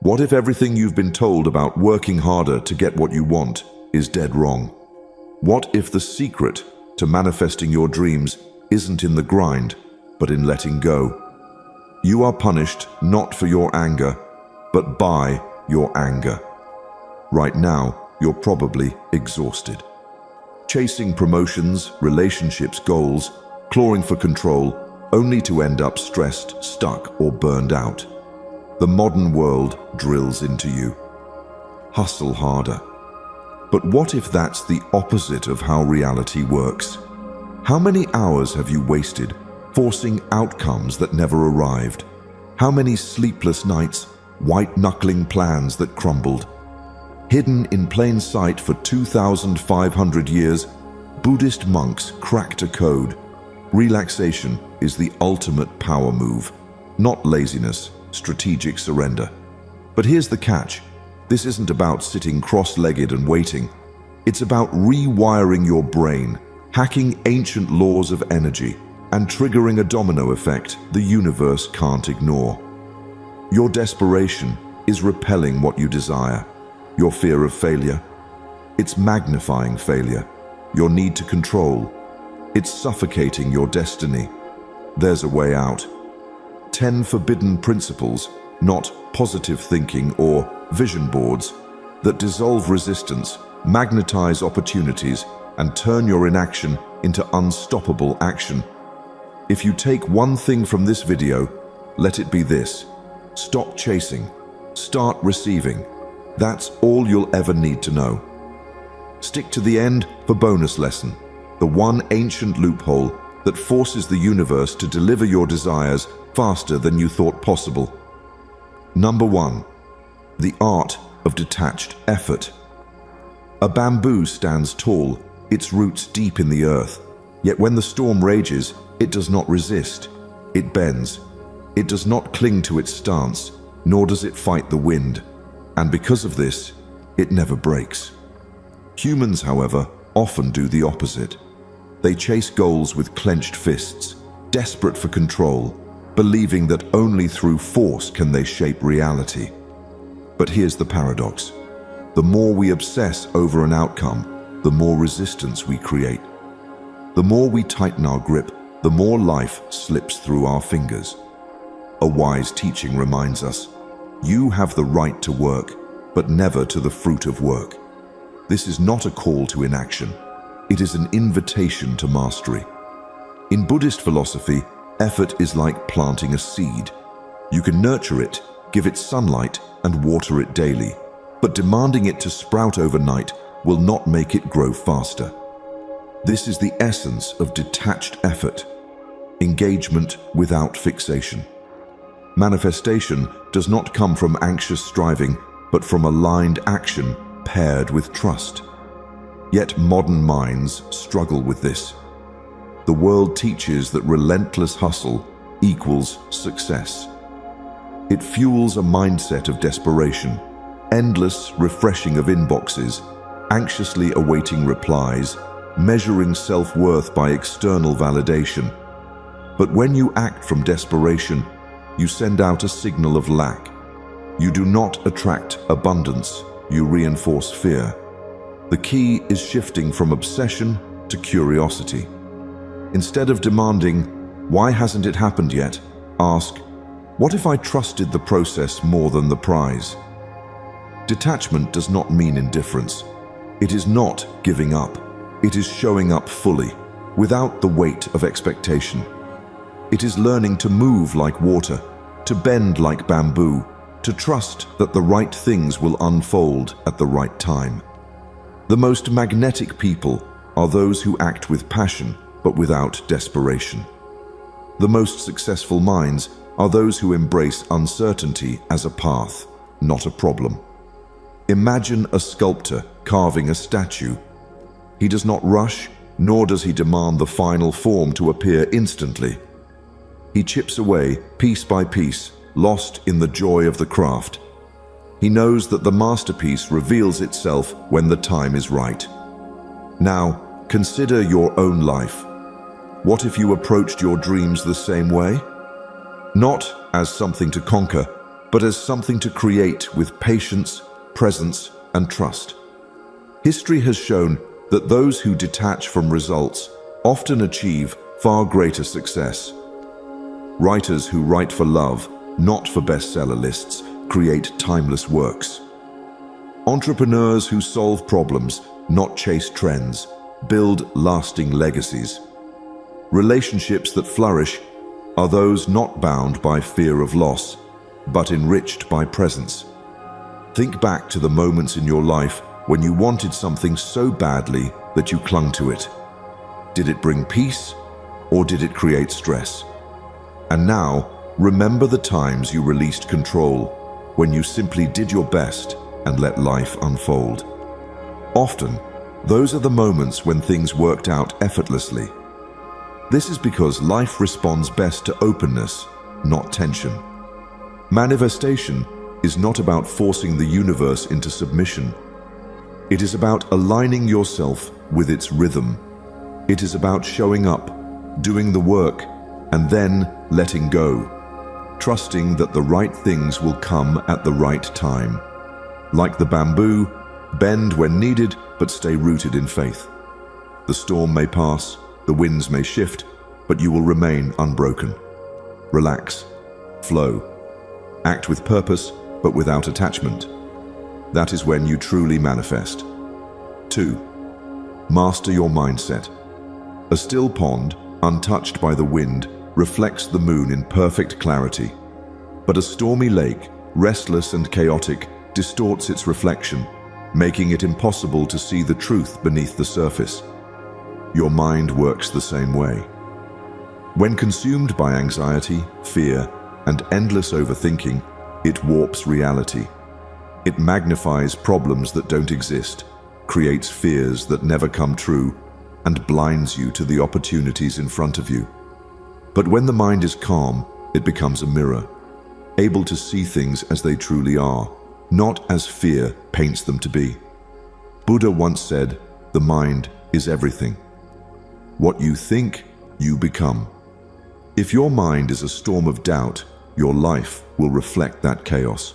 What if everything you've been told about working harder to get what you want is dead wrong? What if the secret to manifesting your dreams isn't in the grind, but in letting go? You are punished not for your anger, but by your anger. Right now, you're probably exhausted. Chasing promotions, relationships, goals, clawing for control, only to end up stressed, stuck, or burned out. The modern world drills into you. Hustle harder. But what if that's the opposite of how reality works? How many hours have you wasted forcing outcomes that never arrived? How many sleepless nights, white-knuckling plans that crumbled? Hidden in plain sight for 2,500 years, Buddhist monks cracked a code. Relaxation is the ultimate power move, not laziness, strategic surrender. But here's the catch. This isn't about sitting cross-legged and waiting. It's about rewiring your brain, hacking ancient laws of energy, and triggering a domino effect the universe can't ignore. Your desperation is repelling what you desire. Your fear of failure, it's magnifying failure. Your need to control, it's suffocating your destiny. There's a way out. 10 forbidden principles, not positive thinking or vision boards, that dissolve resistance, magnetize opportunities, and turn your inaction into unstoppable action. If you take one thing from this video, let it be this: stop chasing, start receiving. That's all you'll ever need to know. Stick to the end for bonus lesson, the one ancient loophole that forces the universe to deliver your desires faster than you thought possible. Number 1. The art of detached effort. A bamboo stands tall, its roots deep in the earth, yet when the storm rages, it does not resist. It bends. It does not cling to its stance, nor does it fight the wind. And because of this, it never breaks. Humans, however, often do the opposite. They chase goals with clenched fists, desperate for control, believing that only through force can they shape reality. But here's the paradox. The more we obsess over an outcome, the more resistance we create. The more we tighten our grip, the more life slips through our fingers. A wise teaching reminds us, you have the right to work, but never to the fruit of work. This is not a call to inaction. It is an invitation to mastery. In Buddhist philosophy, effort is like planting a seed. You can nurture it, give it sunlight, and water it daily, but demanding it to sprout overnight will not make it grow faster. This is the essence of detached effort, engagement without fixation. Manifestation does not come from anxious striving, but from aligned action paired with trust. Yet modern minds struggle with this. The world teaches that relentless hustle equals success. It fuels a mindset of desperation, endless refreshing of inboxes, anxiously awaiting replies, measuring self-worth by external validation. But when you act from desperation, you send out a signal of lack. You do not attract abundance, you reinforce fear. The key is shifting from obsession to curiosity. Instead of demanding, "Why hasn't it happened yet?" ask, "What if I trusted the process more than the prize?" Detachment does not mean indifference. It is not giving up. It is showing up fully, without the weight of expectation. It is learning to move like water, to bend like bamboo, to trust that the right things will unfold at the right time. The most magnetic people are those who act with passion, but without desperation. The most successful minds are those who embrace uncertainty as a path, not a problem. Imagine a sculptor carving a statue. He does not rush, nor does he demand the final form to appear instantly. He chips away, piece by piece, lost in the joy of the craft. He knows that the masterpiece reveals itself when the time is right. Now, consider your own life. What if you approached your dreams the same way? Not as something to conquer, but as something to create with patience, presence, and trust. History has shown that those who detach from results often achieve far greater success. Writers who write for love, not for bestseller lists, create timeless works. Entrepreneurs who solve problems, not chase trends, build lasting legacies. Relationships that flourish are those not bound by fear of loss, but enriched by presence. Think back to the moments in your life when you wanted something so badly that you clung to it. Did it bring peace, or did it create stress? And now, remember the times you released control, when you simply did your best and let life unfold. Often, those are the moments when things worked out effortlessly. This is because life responds best to openness, not tension. Manifestation is not about forcing the universe into submission. It is about aligning yourself with its rhythm. It is about showing up, doing the work, and then letting go, trusting that the right things will come at the right time. Like the bamboo, bend when needed, but stay rooted in faith. The storm may pass, the winds may shift, but you will remain unbroken. Relax, flow, act with purpose, but without attachment. That is when you truly manifest. 2. Master your mindset. A still pond, untouched by the wind, reflects the moon in perfect clarity. But a stormy lake, restless and chaotic, distorts its reflection, making it impossible to see the truth beneath the surface. Your mind works the same way. When consumed by anxiety, fear, and endless overthinking, it warps reality. It magnifies problems that don't exist, creates fears that never come true, and blinds you to the opportunities in front of you. But when the mind is calm, it becomes a mirror, able to see things as they truly are, not as fear paints them to be. Buddha once said, "The mind is everything. What you think, you become." If your mind is a storm of doubt, your life will reflect that chaos.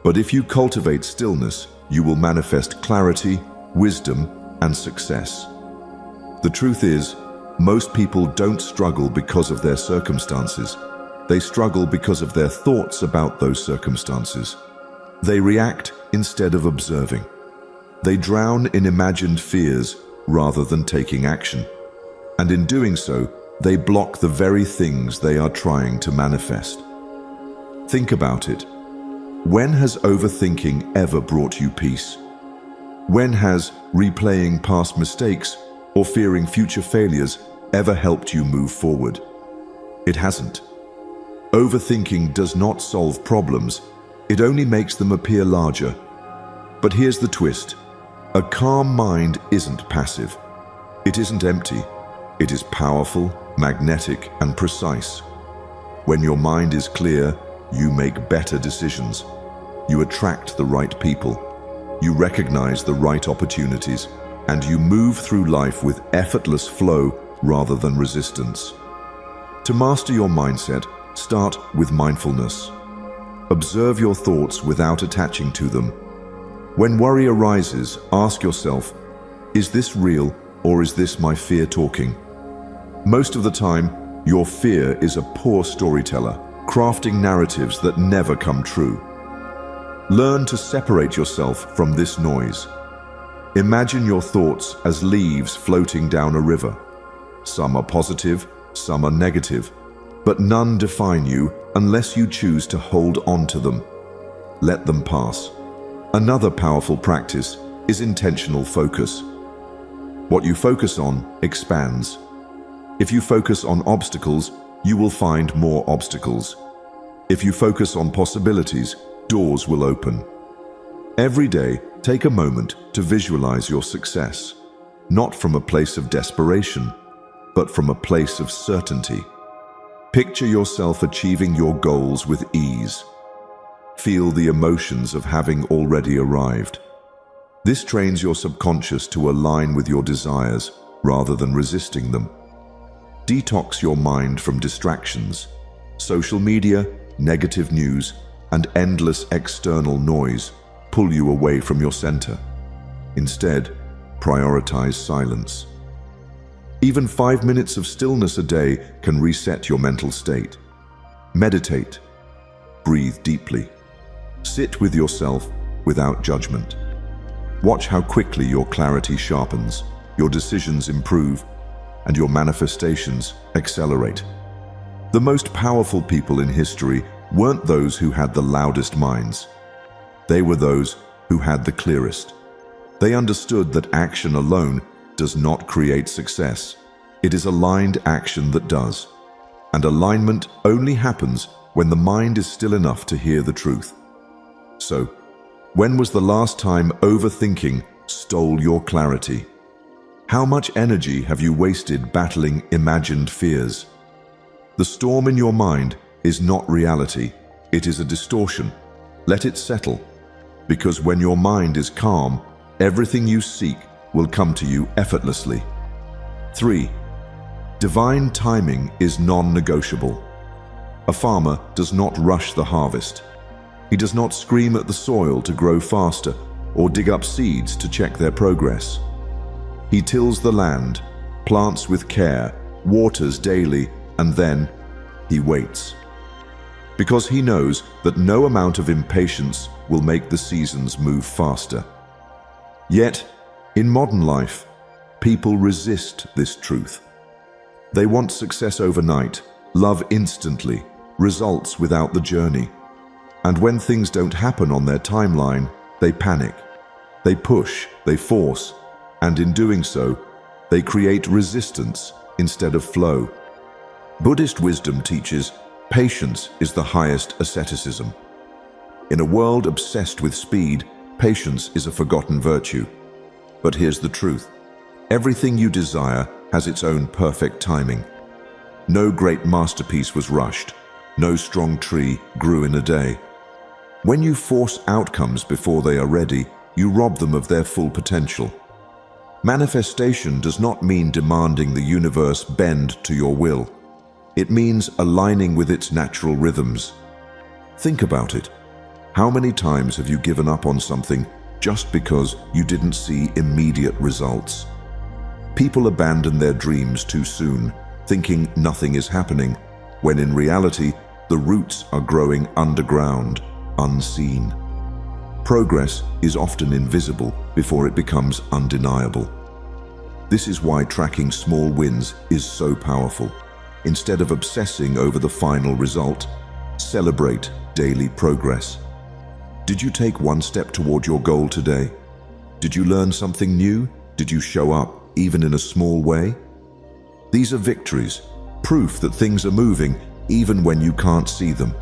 But if you cultivate stillness, you will manifest clarity, wisdom, and success. The truth is, most people don't struggle because of their circumstances. They struggle because of their thoughts about those circumstances. They react instead of observing. They drown in imagined fears rather than taking action. And in doing so, they block the very things they are trying to manifest. Think about it. When has overthinking ever brought you peace? When has replaying past mistakes or fearing future failures ever helped you move forward? It hasn't. Overthinking does not solve problems. It only makes them appear larger. But here's the twist. A calm mind isn't passive. It isn't empty. It is powerful, magnetic, and precise. When your mind is clear, you make better decisions. You attract the right people. You recognize the right opportunities, and you move through life with effortless flow rather than resistance. To master your mindset, start with mindfulness. Observe your thoughts without attaching to them. When worry arises, ask yourself, is this real or is this my fear talking? Most of the time, your fear is a poor storyteller, crafting narratives that never come true. Learn to separate yourself from this noise. Imagine your thoughts as leaves floating down a river. Some are positive, some are negative, but none define you unless you choose to hold on to them. Let them pass. Another powerful practice is intentional focus. What you focus on expands. If you focus on obstacles, you will find more obstacles. If you focus on possibilities, doors will open. Every day, take a moment to visualize your success, not from a place of desperation, but from a place of certainty. Picture yourself achieving your goals with ease. Feel the emotions of having already arrived. This trains your subconscious to align with your desires rather than resisting them. Detox your mind from distractions, social media, negative news, and endless external noise pull you away from your center. Instead, prioritize silence. Even 5 minutes of stillness a day can reset your mental state. Meditate. Breathe deeply. Sit with yourself without judgment. Watch how quickly your clarity sharpens, your decisions improve, and your manifestations accelerate. The most powerful people in history weren't those who had the loudest minds. They were those who had the clearest. They understood that action alone does not create success. It is aligned action that does. And alignment only happens when the mind is still enough to hear the truth. So, when was the last time overthinking stole your clarity? How much energy have you wasted battling imagined fears? The storm in your mind is not reality, it is a distortion. Let it settle, because when your mind is calm, everything you seek will come to you effortlessly. 3. Divine timing is non-negotiable. A farmer does not rush the harvest. He does not scream at the soil to grow faster or dig up seeds to check their progress. He tills the land, plants with care, waters daily, and then he waits. Because he knows that no amount of impatience will make the seasons move faster. Yet, in modern life, people resist this truth. They want success overnight, love instantly, results without the journey. And when things don't happen on their timeline, they panic. They push, they force, and in doing so, they create resistance instead of flow. Buddhist wisdom teaches patience is the highest asceticism. In a world obsessed with speed, patience is a forgotten virtue. But here's the truth. Everything you desire has its own perfect timing. No great masterpiece was rushed. No strong tree grew in a day. When you force outcomes before they are ready, you rob them of their full potential. Manifestation does not mean demanding the universe bend to your will. It means aligning with its natural rhythms. Think about it. How many times have you given up on something just because you didn't see immediate results? People abandon their dreams too soon, thinking nothing is happening, when in reality, the roots are growing underground, unseen. Progress is often invisible before it becomes undeniable. This is why tracking small wins is so powerful. Instead of obsessing over the final result, celebrate daily progress. Did you take one step toward your goal today? Did you learn something new? Did you show up, even in a small way? These are victories, proof that things are moving even when you can't see them.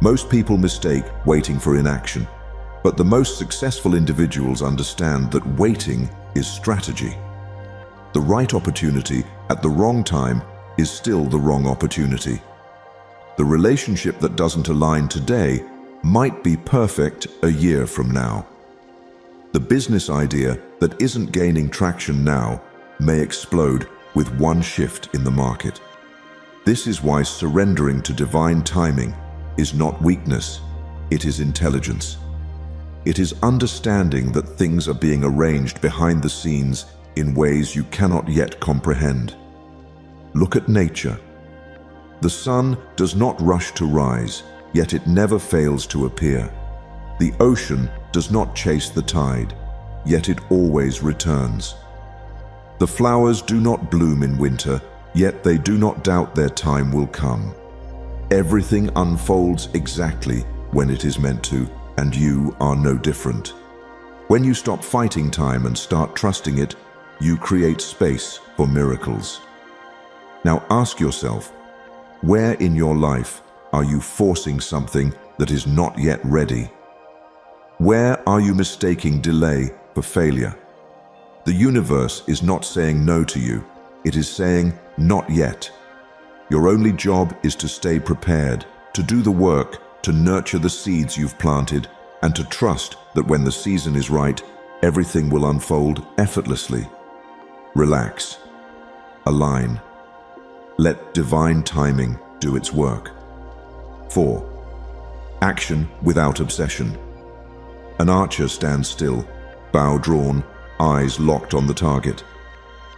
Most people mistake waiting for inaction, but the most successful individuals understand that waiting is strategy. The right opportunity at the wrong time is still the wrong opportunity. The relationship that doesn't align today might be perfect a year from now. The business idea that isn't gaining traction now may explode with one shift in the market. This is why surrendering to divine timing is not weakness, it is intelligence. It is understanding that things are being arranged behind the scenes in ways you cannot yet comprehend. Look at nature. The sun does not rush to rise, yet it never fails to appear. The ocean does not chase the tide, yet it always returns. The flowers do not bloom in winter, yet they do not doubt their time will come. Everything unfolds exactly when it is meant to, and you are no different. When you stop fighting time and start trusting it, you create space for miracles. Now ask yourself, where in your life are you forcing something that is not yet ready? Where are you mistaking delay for failure? The universe is not saying no to you, it is saying not yet. Your only job is to stay prepared, to do the work, to nurture the seeds you've planted, and to trust that when the season is right, everything will unfold effortlessly. Relax. Align. Let divine timing do its work. 4. Action without obsession. An archer stands still, bow drawn, eyes locked on the target.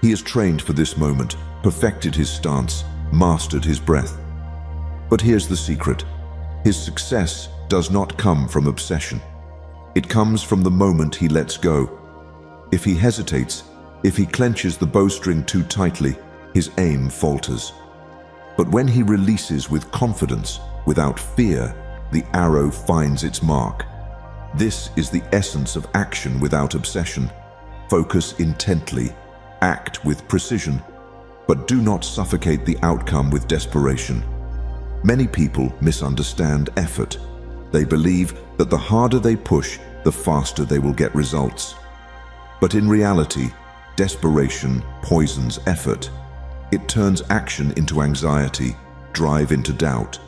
He is trained for this moment, perfected his stance, mastered his breath. But here's the secret. His success does not come from obsession. It comes from the moment he lets go. If he hesitates, if he clenches the bowstring too tightly, his aim falters. But when he releases with confidence, without fear, the arrow finds its mark. This is the essence of action without obsession. Focus intently, act with precision, but do not suffocate the outcome with desperation. Many people misunderstand effort. They believe that the harder they push, the faster they will get results. But in reality, desperation poisons effort. It turns action into anxiety, drive into doubt.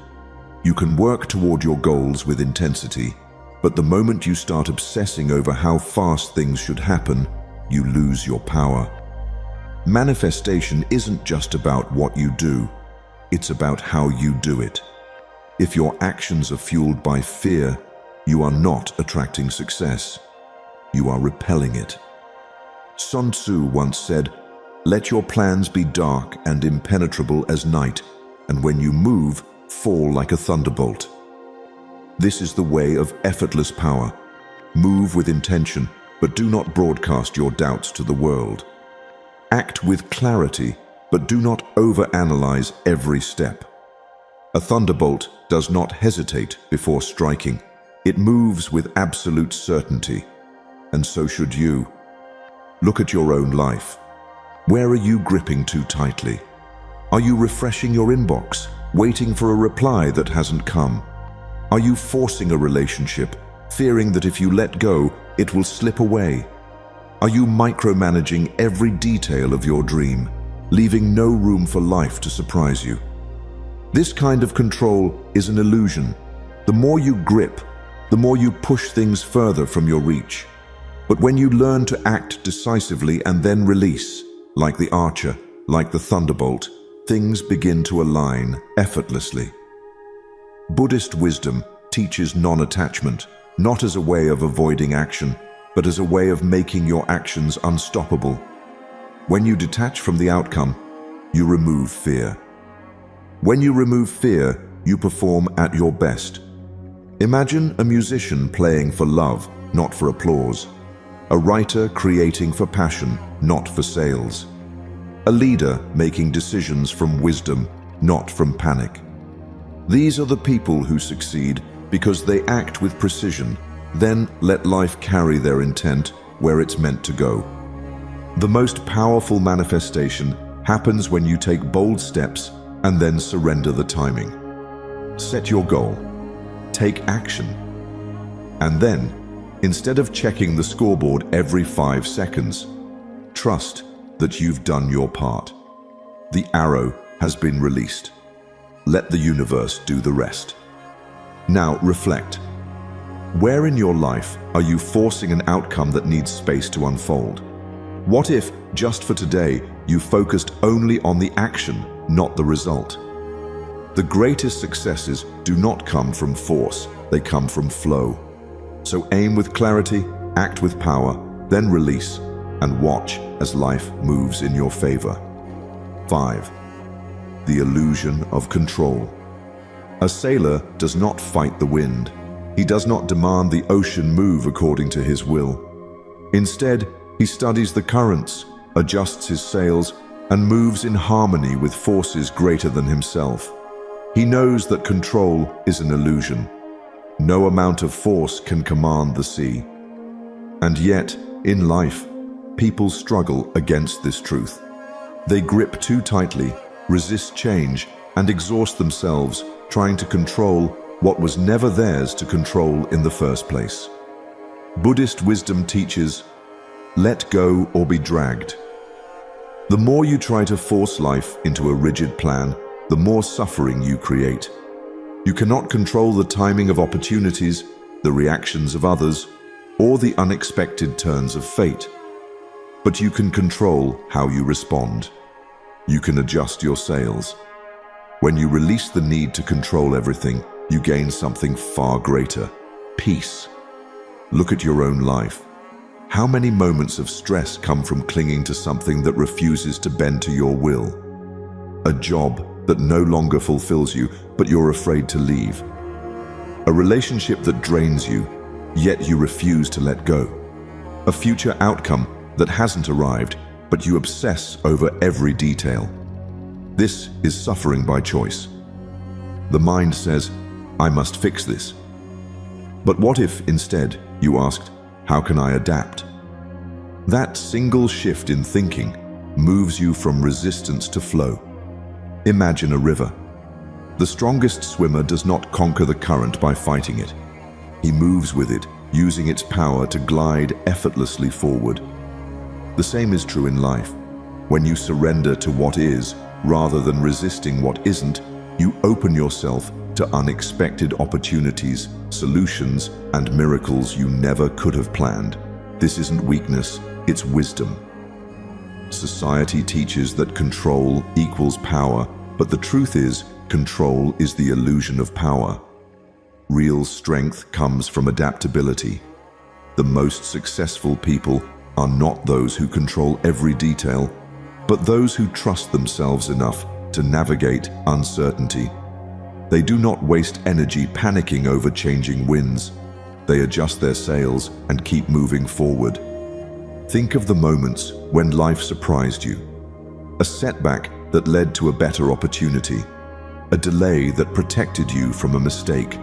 You can work toward your goals with intensity, but the moment you start obsessing over how fast things should happen, you lose your power. Manifestation isn't just about what you do, it's about how you do it. If your actions are fueled by fear, you are not attracting success. You are repelling it. Sun Tzu once said, "Let your plans be dark and impenetrable as night, and when you move, fall like a thunderbolt." This is the way of effortless power. Move with intention, but do not broadcast your doubts to the world. Act with clarity, but do not overanalyze every step. A thunderbolt does not hesitate before striking. It moves with absolute certainty, and so should you. Look at your own life. Where are you gripping too tightly? Are you refreshing your inbox, waiting for a reply that hasn't come? Are you forcing a relationship, fearing that if you let go, it will slip away? Are you micromanaging every detail of your dream, leaving no room for life to surprise you? This kind of control is an illusion. The more you grip, the more you push things further from your reach. But when you learn to act decisively and then release, like the archer, like the thunderbolt, things begin to align effortlessly. Buddhist wisdom teaches non-attachment, not as a way of avoiding action, but as a way of making your actions unstoppable. When you detach from the outcome, you remove fear. When you remove fear, you perform at your best. Imagine a musician playing for love, not for applause. A writer creating for passion, not for sales. A leader making decisions from wisdom, not from panic. These are the people who succeed because they act with precision, then let life carry their intent where it's meant to go. The most powerful manifestation happens when you take bold steps and then surrender the timing. Set your goal. Take action. And then, instead of checking the scoreboard every 5 seconds, trust that you've done your part. The arrow has been released. Let the universe do the rest. Now reflect. Where in your life are you forcing an outcome that needs space to unfold? What if, just for today, you focused only on the action, not the result? The greatest successes do not come from force, they come from flow. So aim with clarity, act with power, then release, and watch as life moves in your favor. 5. The illusion of control. A sailor does not fight the wind. He does not demand the ocean move according to his will. Instead, he studies the currents, adjusts his sails, and moves in harmony with forces greater than himself. He knows that control is an illusion. No amount of force can command the sea. And yet, in life, people struggle against this truth. They grip too tightly, resist change, and exhaust themselves trying to control what was never theirs to control in the first place. Buddhist wisdom teaches, let go or be dragged. The more you try to force life into a rigid plan, the more suffering you create. You cannot control the timing of opportunities, the reactions of others, or the unexpected turns of fate. But you can control how you respond. You can adjust your sails. When you release the need to control everything, you gain something far greater: peace. Look at your own life. How many moments of stress come from clinging to something that refuses to bend to your will? A job that no longer fulfills you, but you're afraid to leave. A relationship that drains you, yet you refuse to let go. A future outcome that hasn't arrived, but you obsess over every detail. This is suffering by choice. The mind says, "I must fix this." But what if, instead, you asked, "How can I adapt?" That single shift in thinking moves you from resistance to flow. Imagine a river. The strongest swimmer does not conquer the current by fighting it. He moves with it, using its power to glide effortlessly forward. The same is true in life. When you surrender to what is, rather than resisting what isn't, you open yourself to unexpected opportunities, solutions, and miracles you never could have planned. This isn't weakness, it's wisdom. Society teaches that control equals power, but the truth is, control is the illusion of power. Real strength comes from adaptability. The most successful people are not those who control every detail, but those who trust themselves enough to navigate uncertainty. They do not waste energy panicking over changing winds. They adjust their sails and keep moving forward. Think of the moments when life surprised you. A setback that led to a better opportunity. A delay that protected you from a mistake.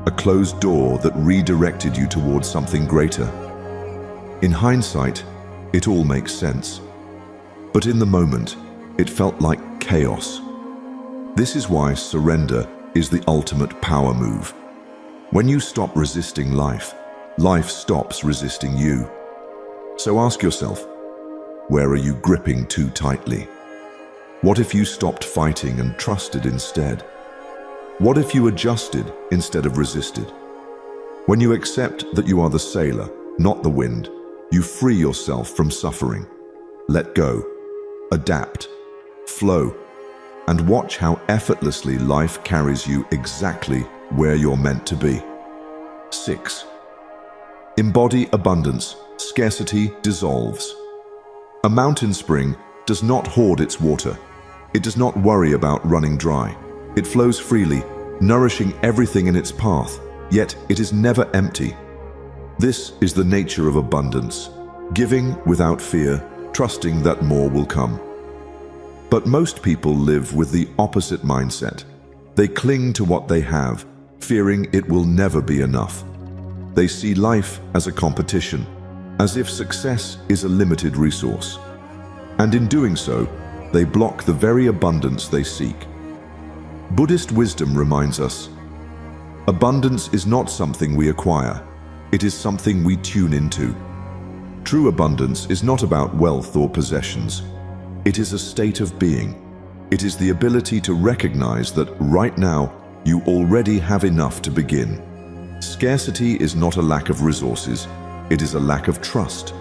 A closed door that redirected you towards something greater. In hindsight, it all makes sense. But in the moment, it felt like chaos. This is why surrender is the ultimate power move. When you stop resisting life, life stops resisting you. So ask yourself, where are you gripping too tightly? What if you stopped fighting and trusted instead? What if you adjusted instead of resisted? When you accept that you are the sailor, not the wind, you free yourself from suffering. Let go, adapt, flow, and watch how effortlessly life carries you exactly where you're meant to be. 6. Embody abundance. Scarcity dissolves. A mountain spring does not hoard its water. It does not worry about running dry. It flows freely, nourishing everything in its path, yet it is never empty. This is the nature of abundance, giving without fear, trusting that more will come. But most people live with the opposite mindset. They cling to what they have, fearing it will never be enough. They see life as a competition, as if success is a limited resource. And in doing so, they block the very abundance they seek. Buddhist wisdom reminds us, abundance is not something we acquire, it is something we tune into. True abundance is not about wealth or possessions. It is a state of being. It is the ability to recognize that right now you already have enough to begin. Scarcity is not a lack of resources, it is a lack of trust.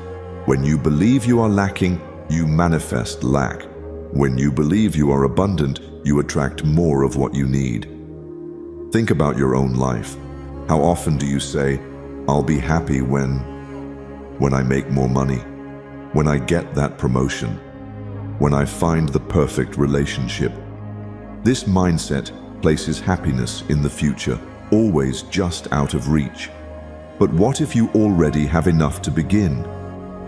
When you believe you are lacking, you manifest lack. When you believe you are abundant, you attract more of what you need. Think about your own life. How often do you say, "I'll be happy when I make more money, when I get that promotion, when I find the perfect relationship?" This mindset places happiness in the future, always just out of reach. But what if you already have enough to begin?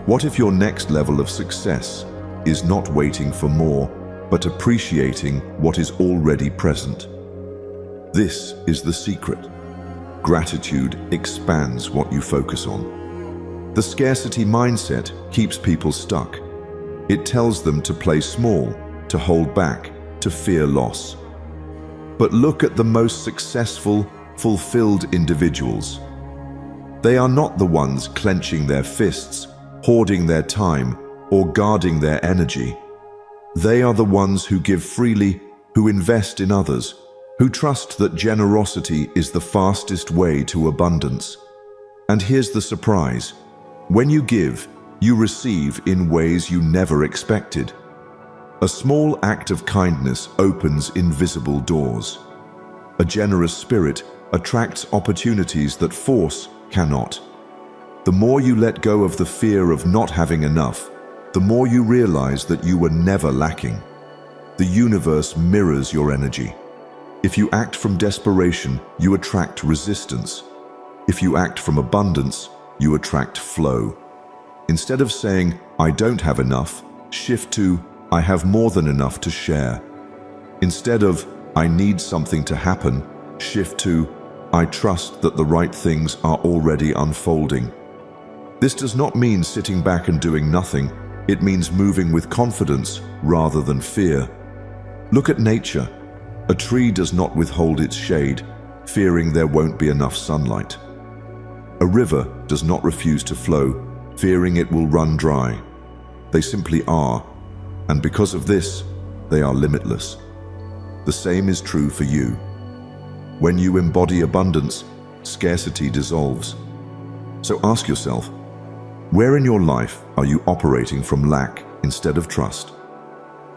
What if your next level of success is not waiting for more, but appreciating what is already present? This is the secret. Gratitude expands what you focus on. The scarcity mindset keeps people stuck. It tells them to play small, to hold back, to fear loss. But look at the most successful, fulfilled individuals. They are not the ones clenching their fists, hoarding their time, or guarding their energy. They are the ones who give freely, who invest in others, who trust that generosity is the fastest way to abundance. And here's the surprise. When you give, you receive in ways you never expected. A small act of kindness opens invisible doors. A generous spirit attracts opportunities that force cannot. The more you let go of the fear of not having enough, the more you realize that you were never lacking. The universe mirrors your energy. If you act from desperation, you attract resistance. If you act from abundance, you attract flow. Instead of saying, "I don't have enough," shift to, "I have more than enough to share." Instead of, "I need something to happen," shift to, "I trust that the right things are already unfolding." This does not mean sitting back and doing nothing. It means moving with confidence rather than fear. Look at nature. A tree does not withhold its shade, fearing there won't be enough sunlight. A river does not refuse to flow, fearing it will run dry. They simply are, and because of this, they are limitless. The same is true for you. When you embody abundance, scarcity dissolves. So ask yourself, where in your life are you operating from lack instead of trust?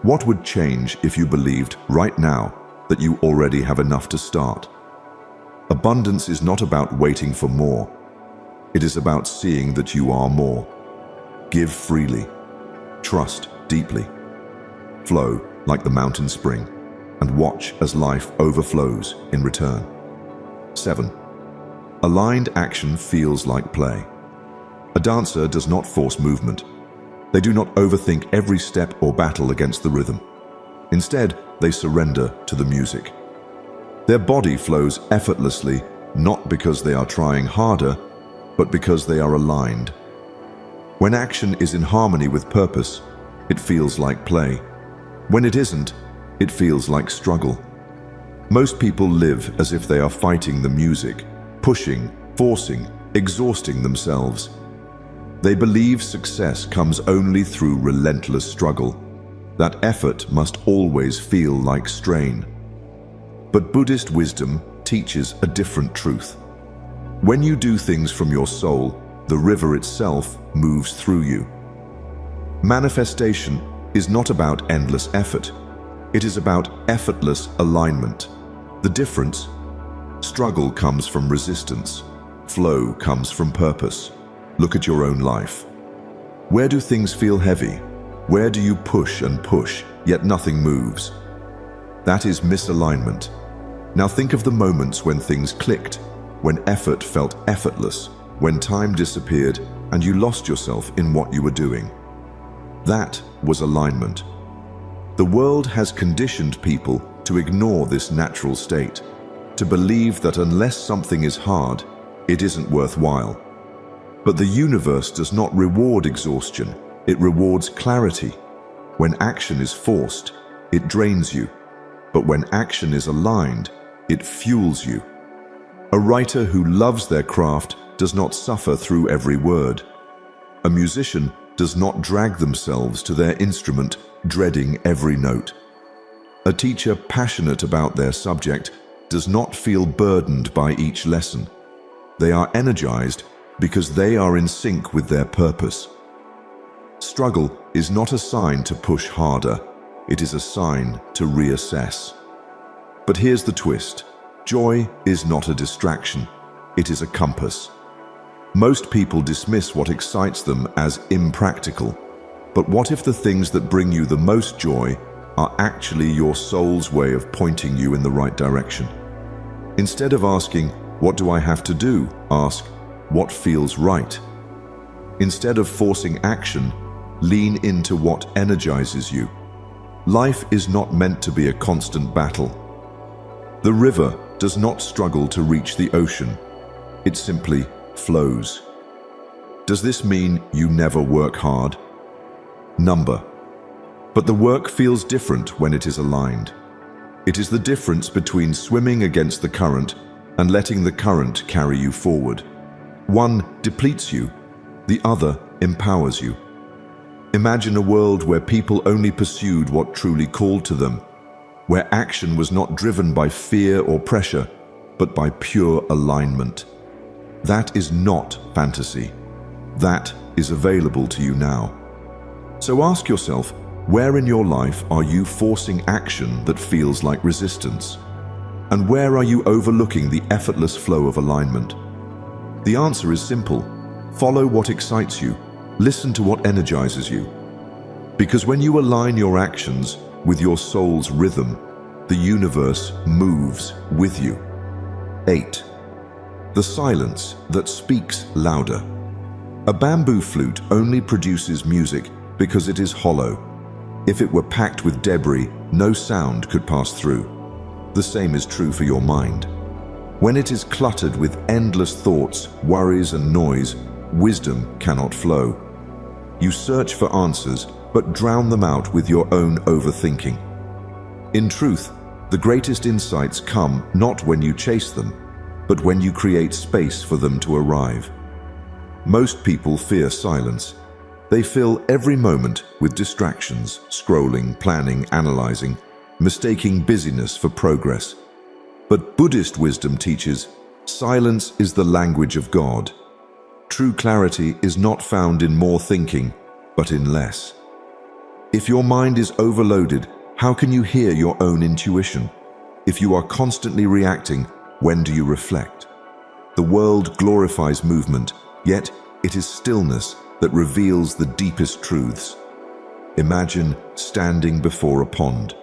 What would change if you believed right now that you already have enough to start? Abundance is not about waiting for more. It is about seeing that you are more. Give freely. Trust deeply. Flow like the mountain spring, and watch as life overflows in return. 7. Aligned action feels like play. A dancer does not force movement. They do not overthink every step or battle against the rhythm. Instead, they surrender to the music. Their body flows effortlessly, not because they are trying harder, but because they are aligned. When action is in harmony with purpose, it feels like play. When it isn't, it feels like struggle. Most people live as if they are fighting the music, pushing, forcing, exhausting themselves. They believe success comes only through relentless struggle, that effort must always feel like strain. But Buddhist wisdom teaches a different truth. When you do things from your soul, the river itself moves through you. Manifestation is not about endless effort. It is about effortless alignment. The difference? Struggle comes from resistance. Flow comes from purpose. Look at your own life. Where do things feel heavy? Where do you push and push, yet nothing moves? That is misalignment. Now think of the moments when things clicked, when effort felt effortless, when time disappeared and you lost yourself in what you were doing. That was alignment. The world has conditioned people to ignore this natural state, to believe that unless something is hard, it isn't worthwhile. But the universe does not reward exhaustion, it rewards clarity. When action is forced, it drains you. But when action is aligned, it fuels you. A writer who loves their craft does not suffer through every word. A musician does not drag themselves to their instrument, dreading every note. A teacher passionate about their subject does not feel burdened by each lesson. They are energized because they are in sync with their purpose. Struggle is not a sign to push harder, it is a sign to reassess. But here's the twist. Joy is not a distraction, it is a compass. Most people dismiss what excites them as impractical. But what if the things that bring you the most joy are actually your soul's way of pointing you in the right direction? Instead of asking, "What do I have to do?" ask, "What feels right?" Instead of forcing action, lean into what energizes you. Life is not meant to be a constant battle. The river does not struggle to reach the ocean. It simply flows. Does this mean you never work hard? But the work feels different when it is aligned. It is the difference between swimming against the current and letting the current carry you forward. One depletes you, the other empowers you. Imagine a world where people only pursued what truly called to them, where action was not driven by fear or pressure, but by pure alignment. That is not fantasy. That is available to you now. So ask yourself, where in your life are you forcing action that feels like resistance? And where are you overlooking the effortless flow of alignment? The answer is simple. Follow what excites you. Listen to what energizes you. Because when you align your actions with your soul's rhythm, the universe moves with you. 8. The silence that speaks louder. A bamboo flute only produces music because it is hollow. If it were packed with debris, no sound could pass through. The same is true for your mind. When it is cluttered with endless thoughts, worries, and noise, wisdom cannot flow. You search for answers, but drown them out with your own overthinking. In truth, the greatest insights come not when you chase them, but when you create space for them to arrive. Most people fear silence. They fill every moment with distractions, scrolling, planning, analyzing, mistaking busyness for progress. But Buddhist wisdom teaches, silence is the language of God. True clarity is not found in more thinking, but in less. If your mind is overloaded, how can you hear your own intuition? If you are constantly reacting, when do you reflect? The world glorifies movement, yet it is stillness that reveals the deepest truths. Imagine standing before a pond.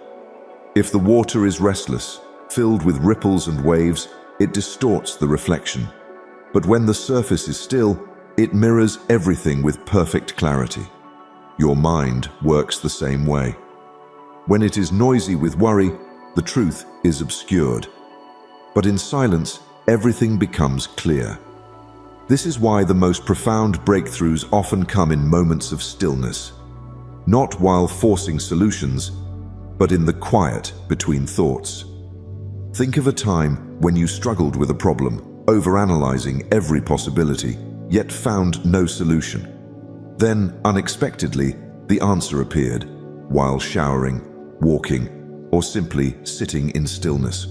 If the water is restless, filled with ripples and waves, it distorts the reflection. But when the surface is still, it mirrors everything with perfect clarity. Your mind works the same way. When it is noisy with worry, the truth is obscured. But in silence, everything becomes clear. This is why the most profound breakthroughs often come in moments of stillness, not while forcing solutions, but in the quiet between thoughts. Think of a time when you struggled with a problem, overanalyzing every possibility, yet found no solution. Then, unexpectedly, the answer appeared, while showering, walking, or simply sitting in stillness.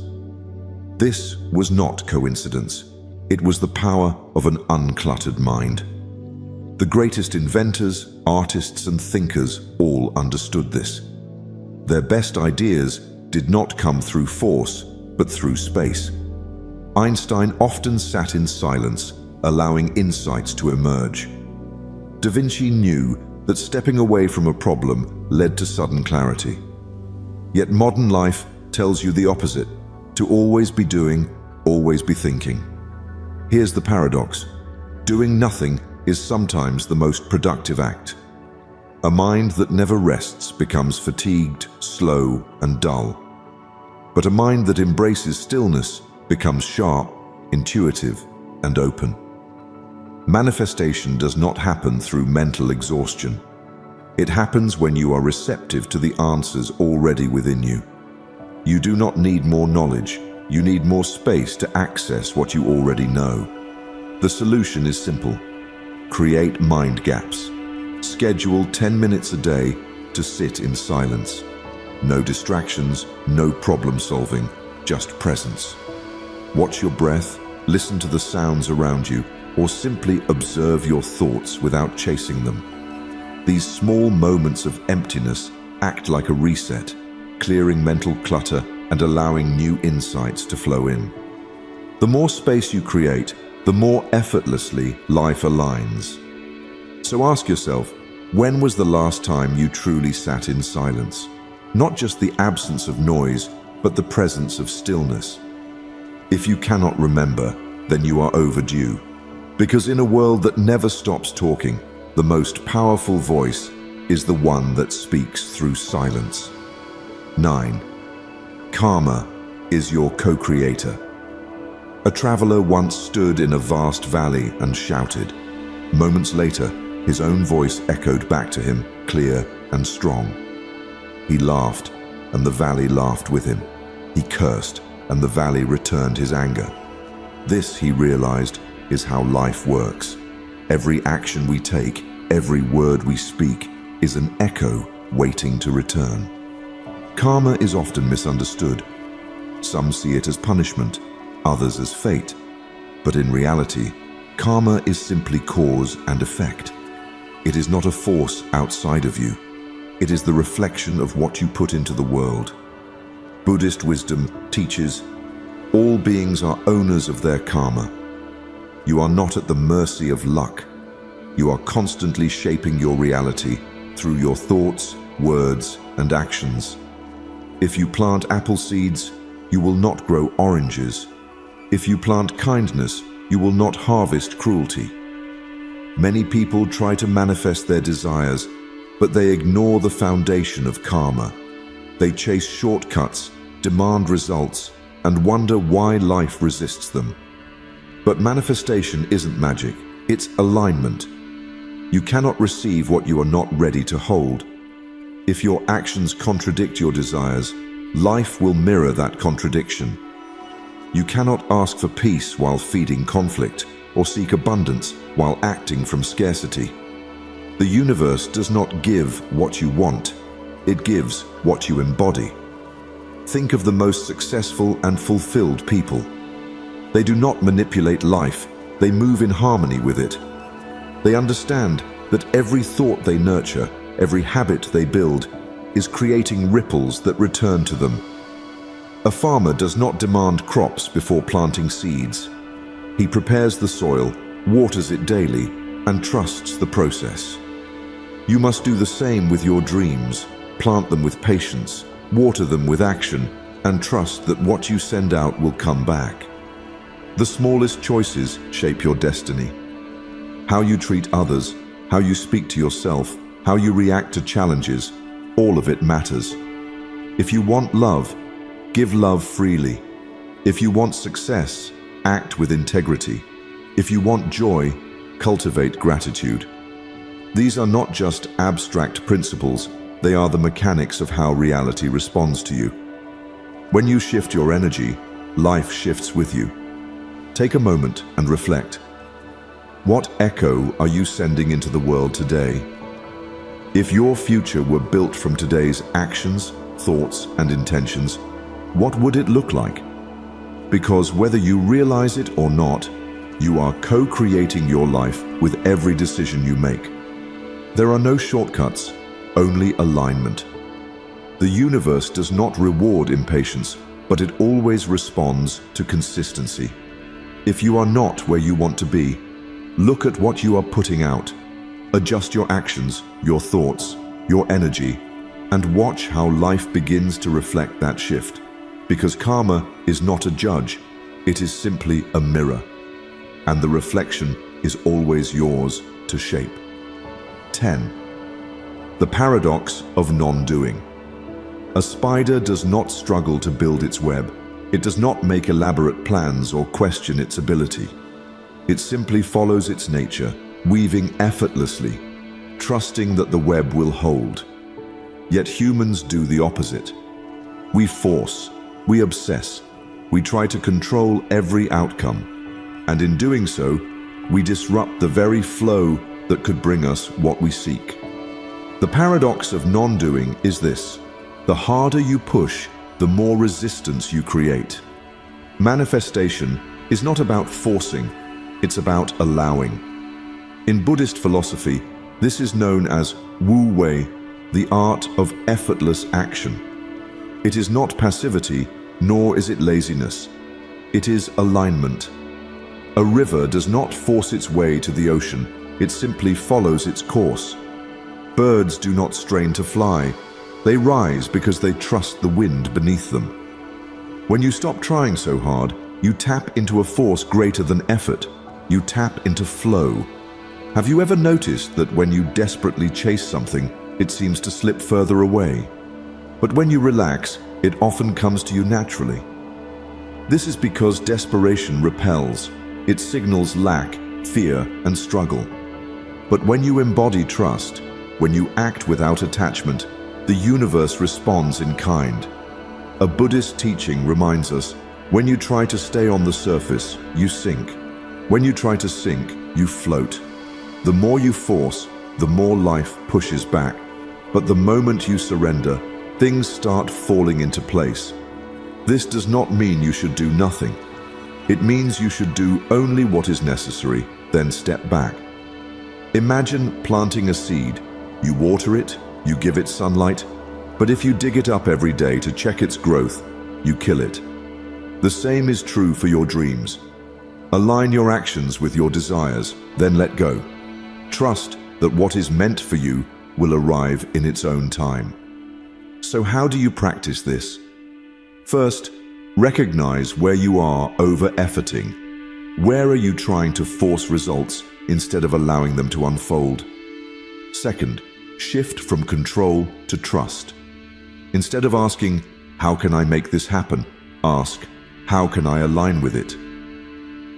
This was not coincidence. It was the power of an uncluttered mind. The greatest inventors, artists, and thinkers all understood this. Their best ideas did not come through force, but through space. Einstein often sat in silence, allowing insights to emerge. Da Vinci knew that stepping away from a problem led to sudden clarity. Yet modern life tells you the opposite, to always be doing, always be thinking. Here's the paradox. Doing nothing is sometimes the most productive act. A mind that never rests becomes fatigued, slow, and dull. But a mind that embraces stillness becomes sharp, intuitive, and open. Manifestation does not happen through mental exhaustion. It happens when you are receptive to the answers already within you. You do not need more knowledge. You need more space to access what you already know. The solution is simple. Create mind gaps. Schedule 10 minutes a day to sit in silence. No distractions, no problem solving, just presence. Watch your breath, listen to the sounds around you, or simply observe your thoughts without chasing them. These small moments of emptiness act like a reset, clearing mental clutter and allowing new insights to flow in. The more space you create, the more effortlessly life aligns. So ask yourself, when was the last time you truly sat in silence? Not just the absence of noise, but the presence of stillness. If you cannot remember, then you are overdue. Because in a world that never stops talking, the most powerful voice is the one that speaks through silence. 9. Karma is your co-creator. A traveler once stood in a vast valley and shouted. Moments later, his own voice echoed back to him, clear and strong. He laughed, and the valley laughed with him. He cursed, and the valley returned his anger. This, he realized, is how life works. Every action we take, every word we speak, is an echo waiting to return. Karma is often misunderstood. Some see it as punishment, others as fate. But in reality, karma is simply cause and effect. It is not a force outside of you. It is the reflection of what you put into the world. Buddhist wisdom teaches, All beings are owners of their karma. You are not at the mercy of luck. You are constantly shaping your reality through your thoughts, words, and actions. If you plant apple seeds, you will not grow oranges. If you plant kindness, you will not harvest cruelty. Many people try to manifest their desires, but they ignore the foundation of karma. They chase shortcuts, demand results, and wonder why life resists them. But manifestation isn't magic, it's alignment. You cannot receive what you are not ready to hold. If your actions contradict your desires, life will mirror that contradiction. You cannot ask for peace while feeding conflict, or seek abundance while acting from scarcity. The universe does not give what you want, it gives what you embody. Think of the most successful and fulfilled people. They do not manipulate life, they move in harmony with it. They understand that every thought they nurture, every habit they build, is creating ripples that return to them. A farmer does not demand crops before planting seeds. He prepares the soil, waters it daily, and trusts the process. You must do the same with your dreams. Plant them with patience, water them with action, and trust that what you send out will come back. The smallest choices shape your destiny. How you treat others, how you speak to yourself, how you react to challenges, all of it matters. If you want love, give love freely. If you want success, act with integrity. If you want joy, cultivate gratitude. These are not just abstract principles, they are the mechanics of how reality responds to you. When you shift your energy, life shifts with you. Take a moment and reflect. What echo are you sending into the world today? If your future were built from today's actions, thoughts, and intentions, what would it look like? Because whether you realize it or not, you are co-creating your life with every decision you make. There are no shortcuts, only alignment. The universe does not reward impatience, but it always responds to consistency. If you are not where you want to be, look at what you are putting out. Adjust your actions, your thoughts, your energy, and watch how life begins to reflect that shift. Because karma is not a judge, it is simply a mirror. And the reflection is always yours to shape. 10. The paradox of non-doing. A spider does not struggle to build its web. It does not make elaborate plans or question its ability. It simply follows its nature, weaving effortlessly, trusting that the web will hold. Yet humans do the opposite. We force, we obsess, we try to control every outcome, and in doing so, we disrupt the very flow that could bring us what we seek. The paradox of non-doing is this: the harder you push, the more resistance you create. Manifestation is not about forcing, it's about allowing. In Buddhist philosophy, this is known as Wu Wei, the art of effortless action. It is not passivity, nor is it laziness. It is alignment. A river does not force its way to the ocean, it simply follows its course. Birds do not strain to fly, they rise because they trust the wind beneath them. When you stop trying so hard, you tap into a force greater than effort. You tap into flow. Have you ever noticed that when you desperately chase something, it seems to slip further away? But when you relax, it often comes to you naturally. This is because desperation repels. It signals lack, fear, and struggle. But when you embody trust, when you act without attachment, the universe responds in kind. A Buddhist teaching reminds us, when you try to stay on the surface, you sink. When you try to sink, you float. The more you force, the more life pushes back. But the moment you surrender, things start falling into place. This does not mean you should do nothing. It means you should do only what is necessary, then step back. Imagine planting a seed. You water it, you give it sunlight, but if you dig it up every day to check its growth, you kill it. The same is true for your dreams. Align your actions with your desires, then let go. Trust that what is meant for you will arrive in its own time. So how do you practice this? First, recognize where you are over-efforting. Where are you trying to force results instead of allowing them to unfold? Second, shift from control to trust. Instead of asking, "How can I make this happen?" ask, "How can I align with it?"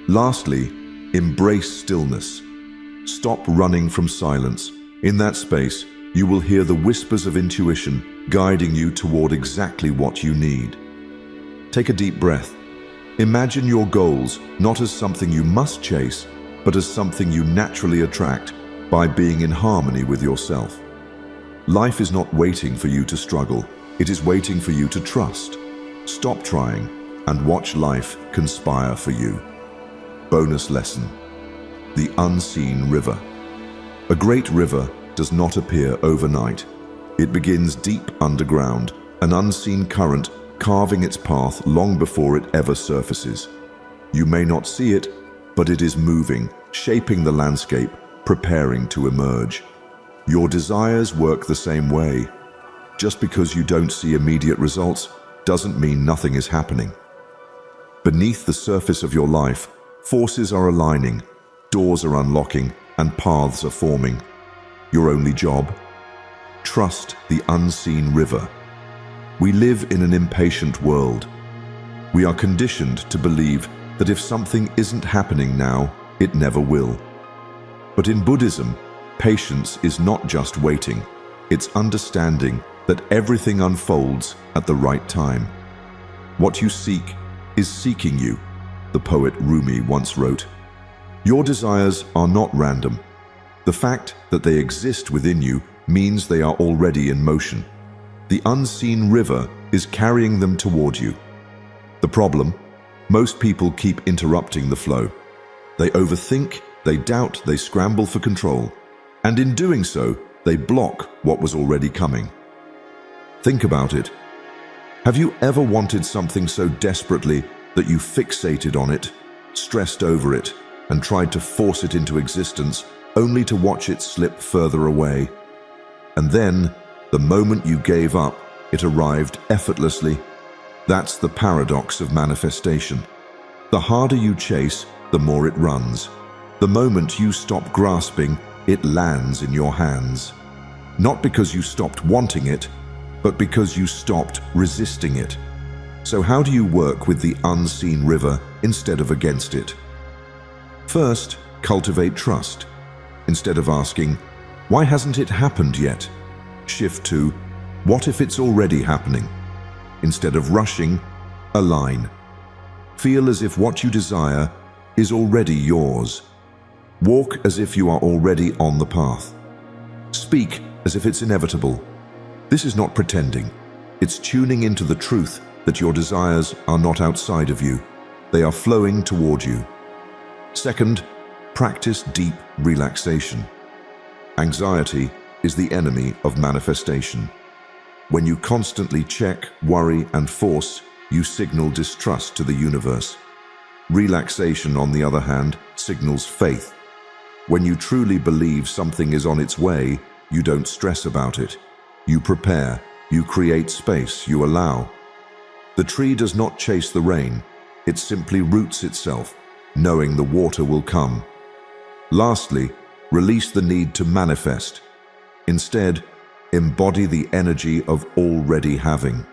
Lastly, embrace stillness. Stop running from silence. In that space, you will hear the whispers of intuition guiding you toward exactly what you need. Take a deep breath. Imagine your goals not as something you must chase, but as something you naturally attract by being in harmony with yourself. Life is not waiting for you to struggle. It is waiting for you to trust. Stop trying and watch life conspire for you. Bonus lesson: the unseen river. A great river does not appear overnight. It begins deep underground, an unseen current carving its path long before it ever surfaces. You may not see it, but it is moving, shaping the landscape, preparing to emerge. Your desires work the same way. Just because you don't see immediate results doesn't mean nothing is happening. Beneath the surface of your life, forces are aligning, doors are unlocking, and paths are forming. Your only job? Trust the unseen river. We live in an impatient world. We are conditioned to believe that if something isn't happening now, it never will. But in Buddhism, patience is not just waiting, it's understanding that everything unfolds at the right time. What you seek is seeking you, the poet Rumi once wrote. Your desires are not random. The fact that they exist within you means they are already in motion. The unseen river is carrying them toward you. The problem? Most people keep interrupting the flow. They overthink, they doubt, they scramble for control. And in doing so, they block what was already coming. Think about it. Have you ever wanted something so desperately that you fixated on it, stressed over it, and tried to force it into existence only to watch it slip further away? And then, the moment you gave up, it arrived effortlessly. That's the paradox of manifestation. The harder you chase, the more it runs. The moment you stop grasping, it lands in your hands. Not because you stopped wanting it, but because you stopped resisting it. So how do you work with the unseen river instead of against it? First, cultivate trust. Instead of asking, "Why hasn't it happened yet?" shift to, "What if it's already happening?" Instead of rushing, align. Feel as if what you desire is already yours. Walk as if you are already on the path. Speak as if it's inevitable. This is not pretending. It's tuning into the truth that your desires are not outside of you. They are flowing toward you. Second, practice deep relaxation. Anxiety is the enemy of manifestation. When you constantly check, worry, and force, you signal distrust to the universe. Relaxation, on the other hand, signals faith. When you truly believe something is on its way, you don't stress about it. You prepare, you create space, you allow. The tree does not chase the rain, it simply roots itself, knowing the water will come. Lastly, release the need to manifest. Instead, embody the energy of already having.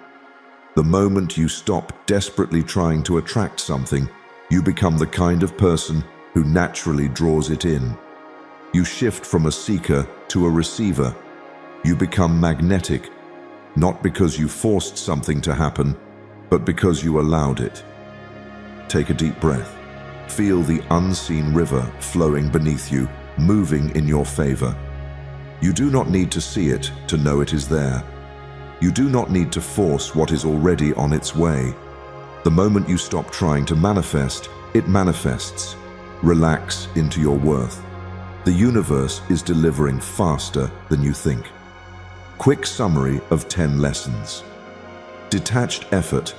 The moment you stop desperately trying to attract something, you become the kind of person who naturally draws it in. You shift from a seeker to a receiver. You become magnetic, not because you forced something to happen, but because you allowed it. Take a deep breath. Feel the unseen river flowing beneath you, moving in your favor. You do not need to see it to know it is there. You do not need to force what is already on its way. The moment you stop trying to manifest, it manifests. Relax into your worth. The universe is delivering faster than you think. Quick summary of 10 lessons. Detached effort.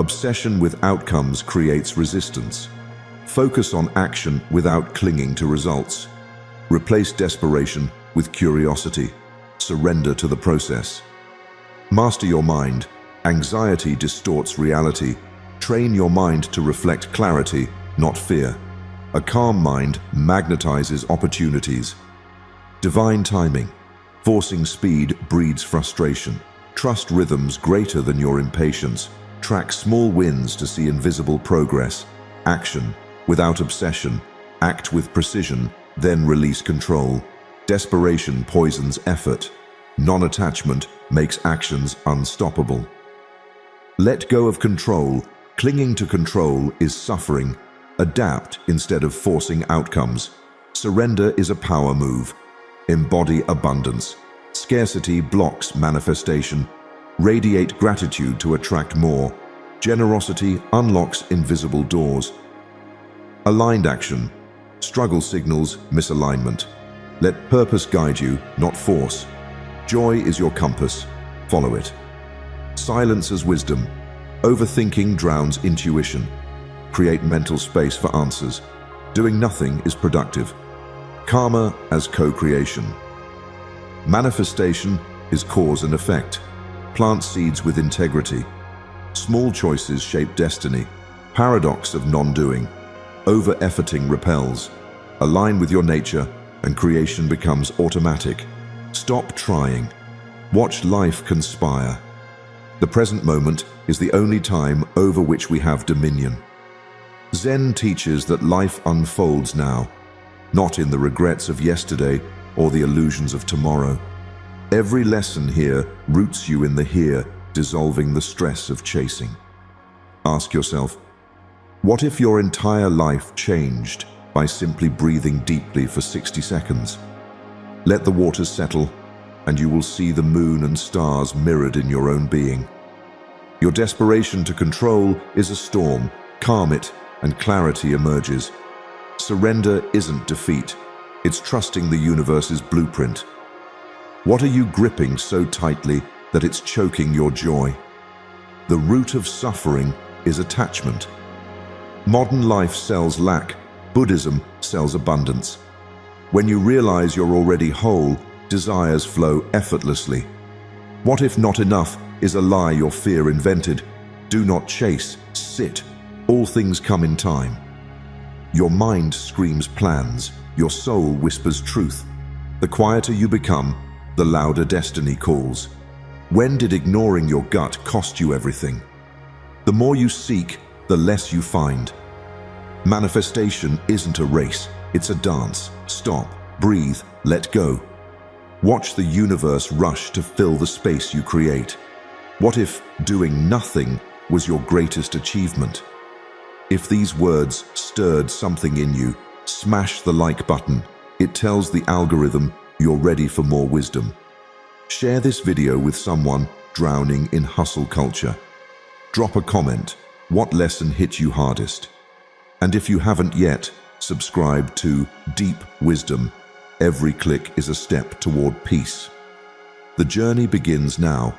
Obsession with outcomes creates resistance. Focus on action without clinging to results. Replace desperation with curiosity. Surrender to the process. Master your mind. Anxiety distorts reality. Train your mind to reflect clarity, not fear. A calm mind magnetizes opportunities. Divine timing. Forcing speed breeds frustration. Trust rhythms greater than your impatience. Track small wins to see invisible progress. Action without obsession. Act with precision, then release control. Desperation poisons effort. Non-attachment makes actions unstoppable. Let go of control. Clinging to control is suffering. Adapt instead of forcing outcomes. Surrender is a power move. Embody abundance. Scarcity blocks manifestation. Radiate gratitude to attract more. Generosity unlocks invisible doors. Aligned action. Struggle signals misalignment. Let purpose guide you, not force. Joy is your compass. Follow it. Silence as wisdom. Overthinking drowns intuition. Create mental space for answers. Doing nothing is productive. Karma as co-creation. Manifestation is cause and effect. Plant seeds with integrity. Small choices shape destiny. Paradox of non-doing. Over-efforting repels. Align with your nature and creation becomes automatic. Stop trying. Watch life conspire. The present moment is the only time over which we have dominion. Zen teaches that life unfolds now, not in the regrets of yesterday or the illusions of tomorrow. Every lesson here roots you in the here, dissolving the stress of chasing. Ask yourself, what if your entire life changed by simply breathing deeply for 60 seconds? Let the waters settle, and you will see the moon and stars mirrored in your own being. Your desperation to control is a storm. Calm it, and clarity emerges. Surrender isn't defeat. It's trusting the universe's blueprint. What are you gripping so tightly that it's choking your joy? The root of suffering is attachment. Modern life sells lack. Buddhism sells abundance. When you realize you're already whole, desires flow effortlessly. What if not enough is a lie your fear invented? Do not chase, sit. All things come in time. Your mind screams plans. Your soul whispers truth. The quieter you become, the louder destiny calls. When did ignoring your gut cost you everything? The more you seek, the less you find. Manifestation isn't a race, it's a dance. Stop, breathe, let go. Watch the universe rush to fill the space you create. What if doing nothing was your greatest achievement? If these words stirred something in you, smash the like button. It tells the algorithm you're ready for more wisdom. Share this video with someone drowning in hustle culture. Drop a comment. What lesson hit you hardest? And if you haven't yet, subscribe to Deep Wisdom. Every click is a step toward peace. The journey begins now.